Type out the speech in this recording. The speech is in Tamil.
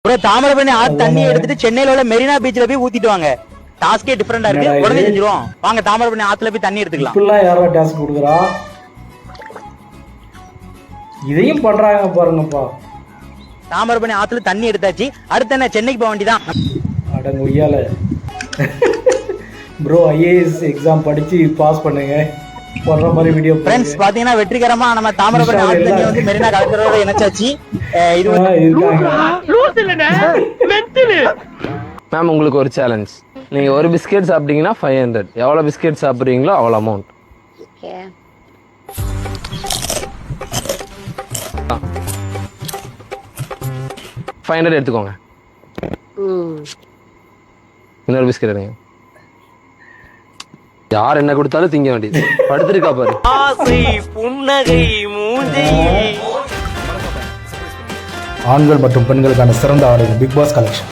ப்ரோ தாமிரபரணி ஆத்து தண்ணி எடுத்துட்டு சென்னையில உள்ள மெரினா பீச்ல போய் ஊத்திட்டு வாங்க. டாஸ்கே டிஃபரெண்டா இருக்கு. உடனே செஞ்சிருவோம். வாங்க தாமிரபரணி ஆத்துல போய் தண்ணி எடுத்துக்கலாம். இப்பெல்லாம் யாரோ டாஸ்க் கொடுக்குறா? இதையும் பண்றாங்க பாருங்கப்பா. தாமிரபரணி ஆத்துல தண்ணி எடுத்தாச்சு. அடுத்து என்ன சென்னைக்கு போக வேண்டியதான். அடங்க ஒய்யால ப்ரோ ஐஏஎஸ் எக்ஸாம் படிச்சு பாஸ் பண்ணுங்க போடுற மாதிரி வீடியோ. ஃப்ரெண்ட்ஸ் பாத்தீங்கன்னா வெற்றிகரமா நம்ம தாமிரபரணி ஆத்து தண்ணி வந்து மெரினா கடற்கரையோட இணைச்சாச்சு. இது மேம் உங்களுக்கு ஒரு சேலஞ்ச். நீங்க ஒரு பிஸ்கெட் சாப்பிட்டீங்கன்னா 500. எவ்வளவு பிஸ்கெட் சாப்பிடுறீங்களோ அவ்வளவு அமௌண்ட். 500 எடுத்துக்கோங்க. இன்னொரு பிஸ்கெட் எடுங்க. யார் என்ன கொடுத்தாலும் திங்க வேண்டியது. படுத்திருக்கா பாரு. ஆண்கள் மற்றும் பெண்களுக்கான சிறந்த ஆடைகள் பிக் பாஸ் கலெக்ஷன்.